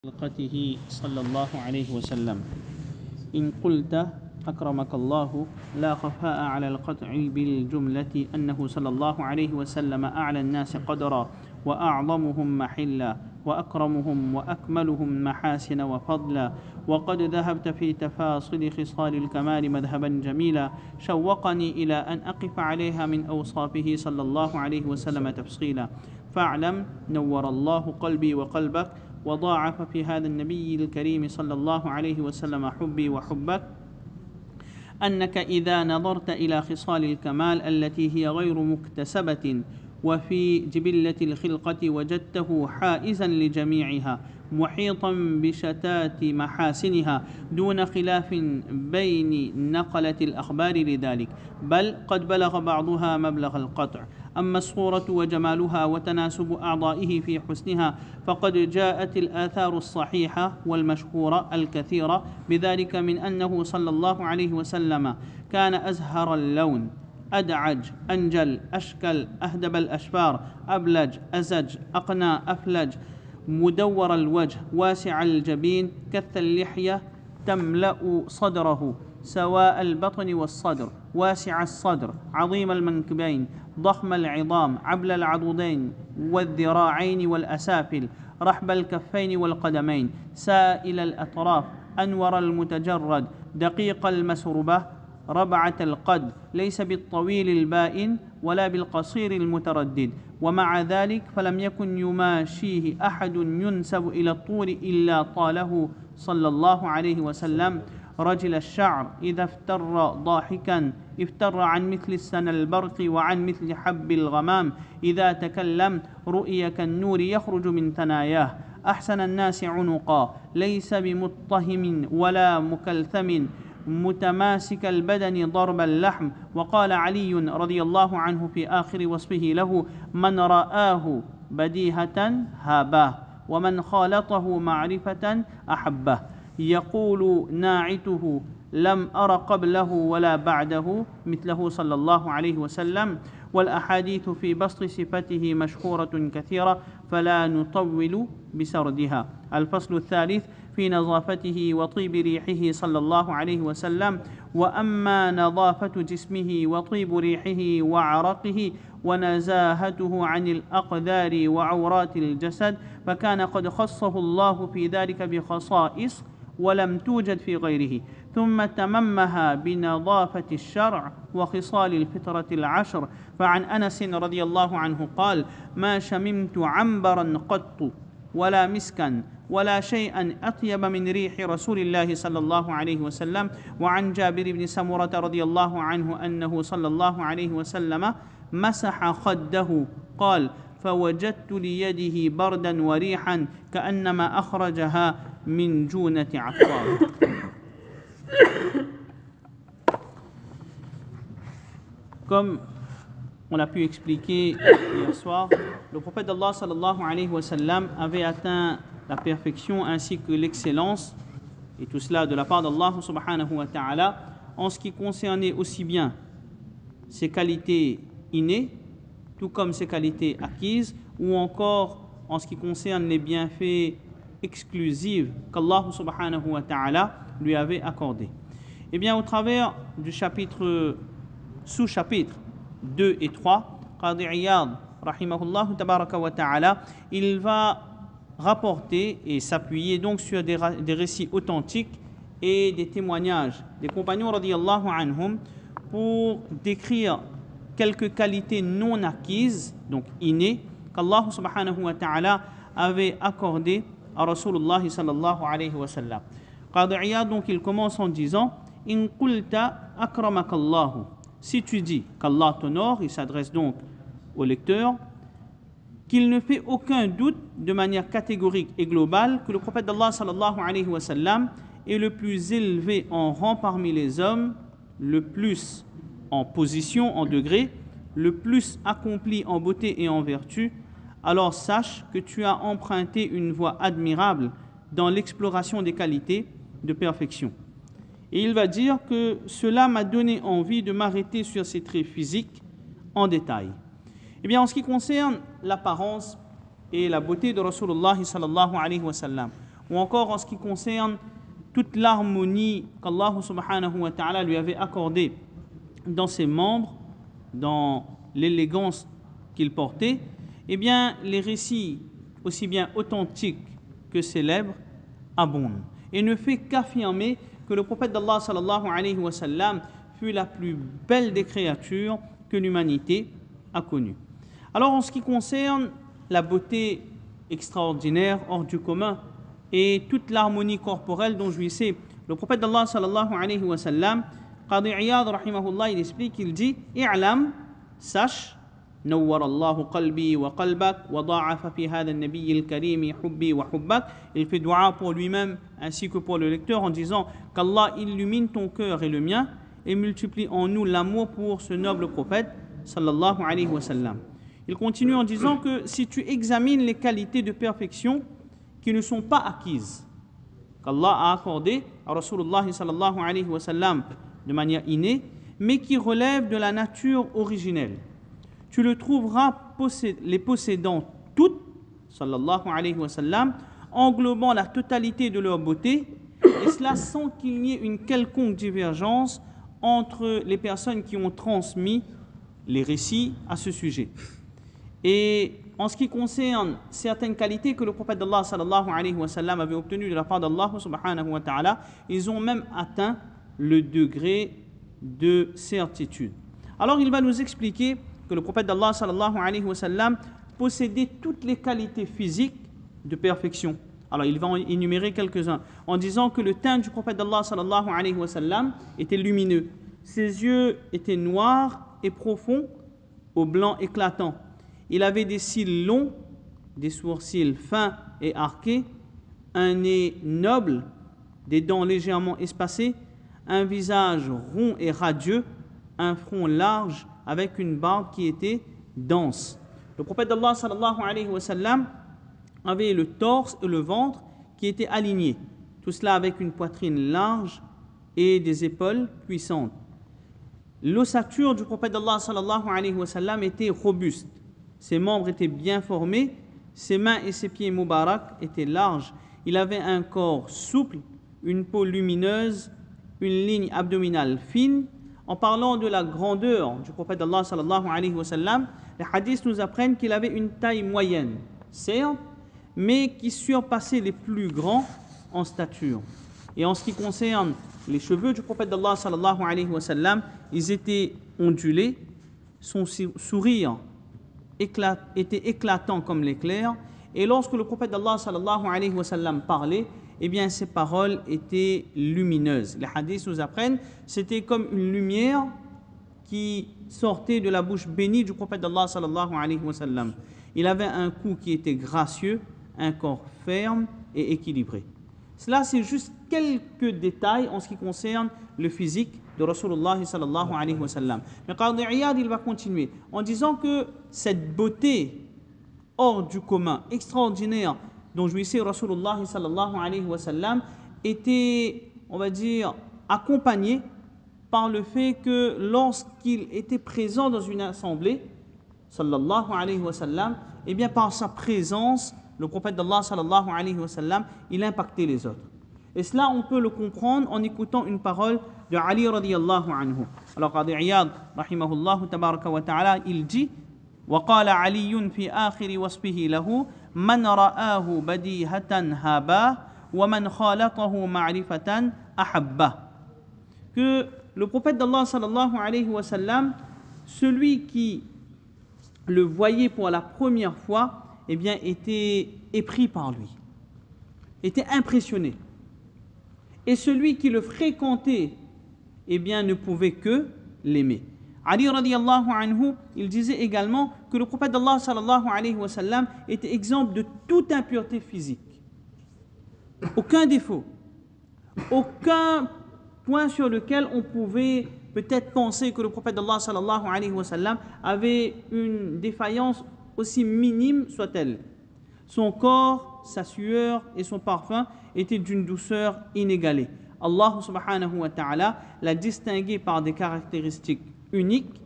خلقته صلى الله عليه وسلم. إن قلت أكرمك الله لا خفاء على القطع بالجملة أنه صلى الله عليه وسلم أعلى الناس قدرا وأعظمهم محلا وأكرمهم وأكملهم محاسن وفضلا، وقد ذهبت في تفاصيل خصال الكمال مذهبا جميلا شوقني إلى أن أقف عليها من أوصافه صلى الله عليه وسلم تفصيلا. فاعلم نور الله قلبي وقلبك وضاعف في هذا النبي الكريم صلى الله عليه وسلم حبي وحبك، أنك إذا نظرت إلى خصال الكمال التي هي غير مكتسبة وفي جبلة الخلقة وجدته حائزا لجميعها محيطا بشتات محاسنها دون خلاف بين نقلة الأخبار لذلك، بل قد بلغ بعضها مبلغ القطع. أما الصورة وجمالها وتناسب أعضائه في حسنها فقد جاءت الآثار الصحيحة والمشهورة الكثيرة بذلك، من أنه صلى الله عليه وسلم كان أزهر اللون أدعج أنجل أشكل أهدب الأشفار أبلج أزج أقنى أفلج مدور الوجه واسع الجبين كث اللحية تملأ صدره سواء البطن والصدر واسع الصدر عظيم المنكبين ضخم العظام عبل العضدين والذراعين والأسافل رحب الكفين والقدمين سائل الأطراف أنور المتجرد دقيق المسربة ربعة القد ليس بالطويل البائن ولا بالقصير المتردد، ومع ذلك فلم يكن يماشيه أحد ينسب إلى الطول إلا طاله صلى الله عليه وسلم. رجل الشعر إذا افتر ضاحكا افتر عن مثل السنى البرق وعن مثل حب الغمام، إذا تكلم رؤي كالنور يخرج من ثناياه. أحسن الناس عنقا ليس بمتهم ولا مكلثم متماسك البدن ضرب اللحم. وقال علي رضي الله عنه في آخر وصفه له: من رآه بديهة هاباه ومن خالطه معرفة أحبه. يقول ناعته: لم أر قبله ولا بعده مثله صلى الله عليه وسلم. والأحاديث في بسط صفته مشهورة كثيرة فلا نطول بسردها. الفصل الثالث في نظافته وطيب ريحه صلى الله عليه وسلم. وأما نظافة جسمه وطيب ريحه وعرقه ونزاهته عن الأقذار وعورات الجسد فكان قد خصه الله في ذلك بخصائص ولم توجد في غيره، ثم تممها بنظافة الشرع وخصال الفطرة العشر. فعن أنس رضي الله عنه قال: ما شممت عنبرا قط ولا مسكا ولا شيئا أطيب من ريح رسول الله صلى الله عليه وسلم. وعن جابر بن سمرة رضي الله عنه أنه صلى الله عليه وسلم مسح خده قال: فوجدت ليده بردا وريحا كأنما أخرجها من جونة عطار. Comme on a pu expliquer hier soir, le prophète d'Allah sallallahu alayhi wa sallam avait atteint la perfection ainsi que l'excellence, et tout cela de la part d'Allah subhanahu wa ta'ala, en ce qui concernait aussi bien ses qualités innées, tout comme ses qualités acquises, ou encore en ce qui concerne les bienfaits exclusifs qu'Allah subhanahu wa ta'ala lui avait accordés. Et bien au travers du chapitre, sous-chapitre 2 et 3, Qadi Iyad, rahimahullah tabaraka wa ta'ala, il va rapporter et s'appuyer donc sur des récits authentiques et des témoignages des compagnons radiyallahu anhum pour décrire quelques qualités non acquises, donc innées, qu'Allah subhanahu wa ta'ala avait accordées à Rasulullah sallallahu alayhi wa sallam. Qadi Iyad, donc il commence en disant: In qulta akramakallahu. Si tu dis qu'Allah t'honore, il s'adresse donc au lecteur, qu'il ne fait aucun doute de manière catégorique et globale que le prophète d'Allah sallallahu alayhi wa sallam est le plus élevé en rang parmi les hommes, le plus en position, en degré, le plus accompli en beauté et en vertu, alors sache que tu as emprunté une voie admirable dans l'exploration des qualités de perfection. Et il va dire que cela m'a donné envie de m'arrêter sur ces traits physiques en détail. Eh bien, en ce qui concerne l'apparence et la beauté de Rasulullah sallallahu alayhi wa sallam, ou encore en ce qui concerne toute l'harmonie qu'Allah subhanahu wa ta'ala lui avait accordée dans ses membres, dans l'élégance qu'il portait, eh bien, les récits, aussi bien authentiques que célèbres, abondent. Et ne fait qu'affirmer que le prophète d'Allah sallallahu alayhi wa sallam fut la plus belle des créatures que l'humanité a connues. Alors, en ce qui concerne la beauté extraordinaire, hors du commun, et toute l'harmonie corporelle dont jouissait le prophète d'Allah sallallahu alayhi wa sallam, Qadi Iyad rahimahullah, il explique, il dit « I'lam, sache, نور الله قلبي وقلبك وضاعف في هذا النبي الكريم حبي وحبك » Il fait dua pour lui-même ainsi que pour le lecteur en disant qu'Allah illumine ton cœur et le mien et multiplie en nous l'amour pour ce noble prophète sallallahu alayhi wa sallam. Il continue en disant que si tu examines les qualités de perfection qui ne sont pas acquises, qu'Allah a accordé à Rasulullah sallallahu alayhi wa sallam de manière innée, mais qui relèvent de la nature originelle, tu le trouveras les possédant toutes, sallallahu alayhi wa sallam, englobant la totalité de leur beauté, et cela sans qu'il n'y ait une quelconque divergence entre les personnes qui ont transmis les récits à ce sujet. Et en ce qui concerne certaines qualités que le prophète d'Allah sallallahu alayhi wa sallam avait obtenues de la part d'Allah subhanahu wa ta'ala, ils ont même atteint le degré de certitude. Alors il va nous expliquer que le prophète d'Allah sallallahu alayhi wa sallam possédait toutes les qualités physiques de perfection. Alors il va en énumérer quelques-uns en disant que le teint du prophète d'Allah sallallahu alayhi wa sallam était lumineux. Ses yeux étaient noirs et profonds au blanc éclatant. Il avait des cils longs, des sourcils fins et arqués, un nez noble, des dents légèrement espacées, un visage rond et radieux, un front large avec une barbe qui était dense. Le prophète d'Allah sallallahu alayhi wa sallam avait le torse et le ventre qui étaient alignés, tout cela avec une poitrine large et des épaules puissantes. L'ossature du prophète d'Allah sallallahu alayhi wa sallam était robuste, ses membres étaient bien formés, ses mains et ses pieds moubarak étaient larges, il avait un corps souple, une peau lumineuse, une ligne abdominale fine. En parlant de la grandeur du prophète d'Allah sallallahu alayhi wa sallam, les hadiths nous apprennent qu'il avait une taille moyenne, certes, mais qui surpassait les plus grands en stature. Et en ce qui concerne les cheveux du prophète d'Allah sallallahu alayhi wa sallam, ils étaient ondulés, son sourire était éclatant comme l'éclair, et lorsque le prophète d'Allah sallallahu alayhi wa sallam parlait, eh bien ses paroles étaient lumineuses. Les hadiths nous apprennent, c'était comme une lumière qui sortait de la bouche bénie du prophète d'Allah sallallahu alayhi wa sallam. Il avait un cou qui était gracieux, un corps ferme et équilibré. Cela, c'est juste quelques détails en ce qui concerne le physique de Rasulullah sallallahu alayhi wa sallam. Mais Qadi Iyad, il va continuer en disant que cette beauté hors du commun, extraordinaire, dont jouissait Rasulullah sallallahu alayhi wa sallam, était, on va dire, accompagné par le fait que lorsqu'il était présent dans une assemblée, sallallahu alayhi wa sallam, eh bien par sa présence, le prophète d'Allah sallallahu alayhi wa sallam, il impactait les autres. Et cela, on peut le comprendre en écoutant une parole de Ali radiyallahu anhu. Alors, Qadi Iyad, rahimahullah tabaraka wa ta'ala, il dit وقال علي في آخر وصفه له من رآه بديهة هاباه ومن خالطه معرفة أحبه. Que le prophète d'Allah sallallahu alayhi wa sallam, celui qui le voyait pour la première fois, eh bien, était épris par lui, était impressionné. Et celui qui le fréquentait, eh bien, ne pouvait que l'aimer. Ali radiyallahu anhu, il disait également que le prophète d'Allah sallallahu alayhi wa sallam était exempt de toute impureté physique. Aucun défaut, aucun point sur lequel on pouvait peut-être penser que le prophète d'Allah sallallahu alayhi wa sallam avait une défaillance aussi minime soit-elle. Son corps, sa sueur et son parfum étaient d'une douceur inégalée. Allah subhanahu wa ta'ala l'a distingué par des caractéristiques uniques,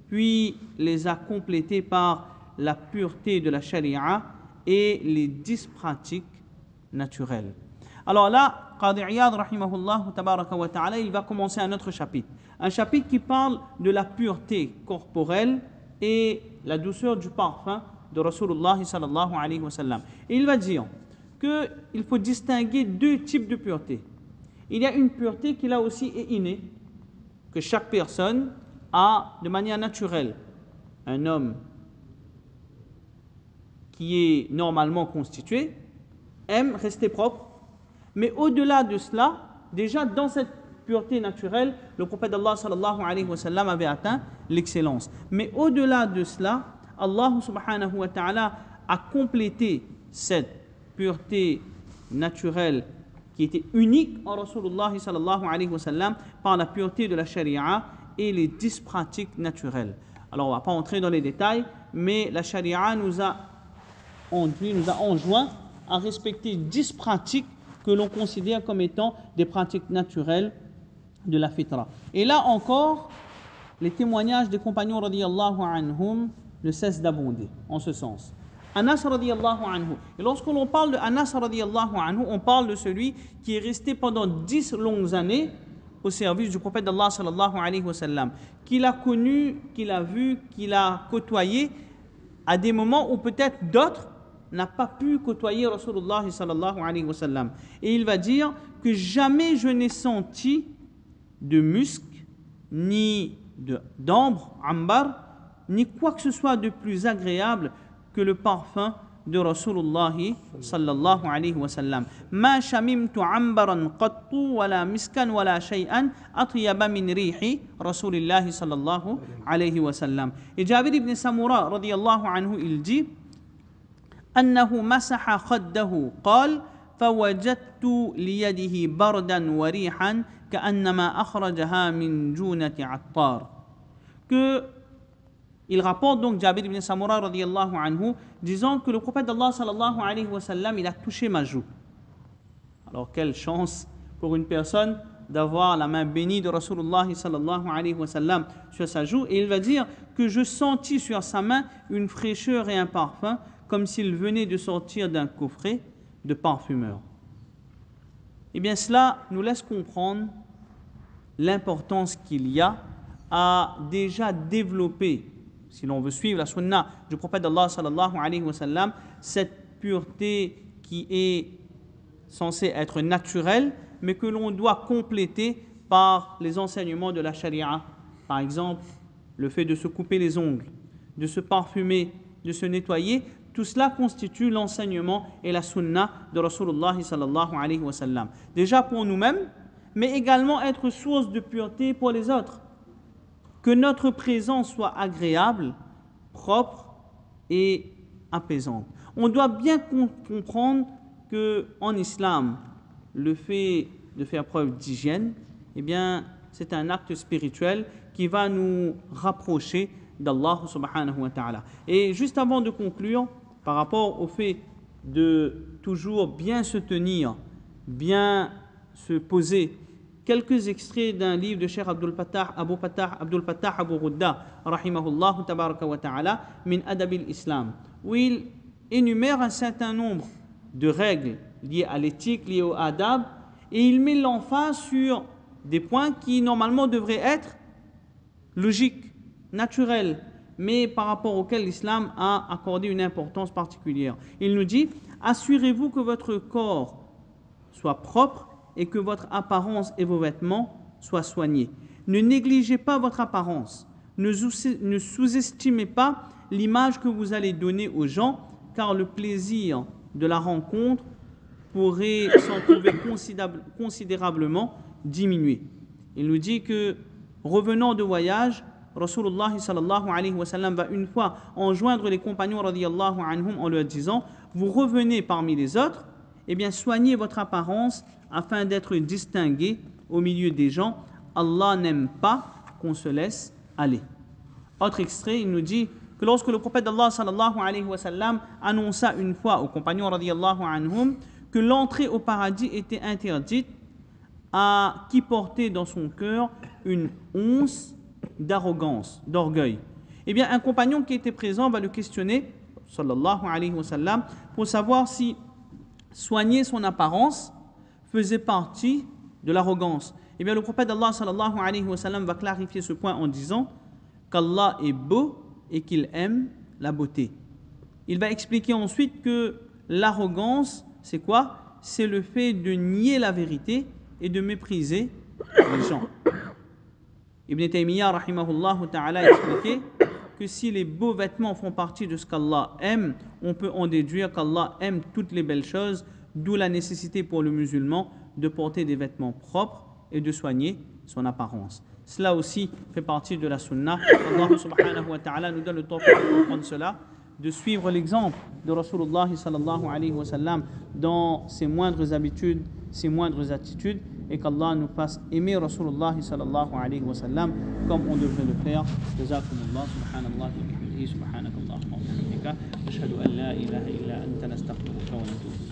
puis les a complétés par la pureté de la charia et les 10 pratiques naturelles. Alors là, Qadi Iyad, rahimahullah, tabaraka wa ta'ala, il va commencer un autre chapitre. Un chapitre qui parle de la pureté corporelle et la douceur du parfum de Rasulullah sallallahu alayhi wa sallam. Et il va dire qu'il faut distinguer deux types de pureté. Il y a une pureté qui là aussi est innée, que chaque personne a de manière naturelle. Un homme qui est normalement constitué aime rester propre, mais au-delà de cela, déjà dans cette pureté naturelle, le prophète d'Allah sallallahu alayhi wa sallam avait atteint l'excellence. Mais au-delà de cela, Allah subhanahu wa ta'ala a complété cette pureté naturelle qui était unique en Rasulullah sallallahu alayhi wa sallam par la pureté de la charia et les 10 pratiques naturelles. Alors on ne va pas entrer dans les détails, mais la charia nous a enjoint à respecter 10 pratiques que l'on considère comme étant des pratiques naturelles de la fitra. Et là encore, les témoignages des compagnons radiyallahu anhum ne cessent d'abonder en ce sens. Anas radiyallahu anhu. Et lorsque l'on parle de Anas radiyallahu anhu, on parle de celui qui est resté pendant 10 longues années au service du prophète d'Allah sallallahu alayhi wa sallam, qu'il a connu, qu'il a vu, qu'il a côtoyé à des moments où peut-être d'autres n'a pas pu côtoyer Rasulullah sallallahu alayhi wa sallam. Et il va dire que jamais je n'ai senti de musc, ni d'ambre, ambar, ni quoi que ce soit de plus agréable que le parfum de Rasulullah sallallahu alayhi wa sallam. Ma shamimtu ambaran qattu wala miskan wala shay'an atyaba min rihi Rasulillah sallallahu alayhi wa sallam. Et Jabir ibn Samura radiyallahu anhu, il dit أنه مسح خده قال فوجدت ليده بردا وريحا كأنما أخرجها من جونة عطار. Que il rapporte donc Jabir ibn Samura radiyallahu anhu disant que le prophète d'Allah sallallahu alayhi wa sallam, il a touché ma joue. Alors quelle chance pour une personne d'avoir la main bénie de Rasulullah sallallahu alayhi wa sallam sur sa joue. Et il va dire que je sentis sur sa main une fraîcheur et un parfum comme s'il venait de sortir d'un coffret de parfumeur. Eh bien, cela nous laisse comprendre l'importance qu'il y a à déjà développer, si l'on veut suivre la sunna du prophète d'Allah sallallahu alayhi wa sallam, cette pureté qui est censée être naturelle, mais que l'on doit compléter par les enseignements de la charia. Par exemple, le fait de se couper les ongles, de se parfumer, de se nettoyer. Tout cela constitue l'enseignement et la sunna de Rasulullah sallallahu alayhi wa sallam. Déjà pour nous-mêmes, mais également être source de pureté pour les autres. Que notre présence soit agréable, propre et apaisante. On doit bien comprendre qu'en islam, le fait de faire preuve d'hygiène, eh bien, c'est un acte spirituel qui va nous rapprocher d'Allah subhanahu wa ta'ala. Et juste avant de conclure, par rapport au fait de toujours bien se tenir, bien se poser, quelques extraits d'un livre de Cheikh Abdul Fattah Abu Ghudda, rahimahullah tabaraka wa ta'ala, min adabil islam, où il énumère un certain nombre de règles liées à l'éthique, liées au adab, et il met l'emphase sur des points qui normalement devraient être logiques, naturels, mais par rapport auquel l'islam a accordé une importance particulière. Il nous dit, assurez-vous que votre corps soit propre et que votre apparence et vos vêtements soient soignés. Ne négligez pas votre apparence. Ne sous-estimez pas l'image que vous allez donner aux gens, car le plaisir de la rencontre pourrait s'en trouver considérablement diminué. Il nous dit que, revenant de voyage, Rasulullah sallallahu alayhi wa sallam va une fois enjoindre les compagnons radiyallahu anhum en leur disant « Vous revenez parmi les autres, eh bien soignez votre apparence afin d'être distingué au milieu des gens. Allah n'aime pas qu'on se laisse aller. » Autre extrait, il nous dit que lorsque le prophète d'Allah sallallahu alayhi wa sallam annonça une fois aux compagnons radiyallahu anhum que l'entrée au paradis était interdite à qui portait dans son cœur une once d'arrogance, d'orgueil. Eh bien, un compagnon qui était présent va le questionner, sallallahu alayhi wa sallam, pour savoir si soigner son apparence faisait partie de l'arrogance. Eh bien, le prophète d'Allah sallallahu alayhi wa sallam va clarifier ce point en disant qu'Allah est beau et qu'il aime la beauté. Il va expliquer ensuite que l'arrogance, c'est quoi? C'est le fait de nier la vérité et de mépriser les gens. Ibn Taymiyyah rahimahullah ta'ala a expliqué que si les beaux vêtements font partie de ce qu'Allah aime, on peut en déduire qu'Allah aime toutes les belles choses, d'où la nécessité pour le musulman de porter des vêtements propres et de soigner son apparence. Cela aussi fait partie de la sunna. Allah subhanahu wa ta'ala nous donne le temps de comprendre cela, de suivre l'exemple de Rasulullah sallallahu alayhi wa sallam dans ses moindres habitudes, ses moindres attitudes, et qu'Allah nous fasse aimer Rasulullah sallallahu alayhi wa sallam comme on devrait le faire. Jazakumullah, subhanallah, wa bihamdihi, subhanakallahumma wa bihamdika, ashhadu an la ilaha illa anta nastaghfiruka wa natubu.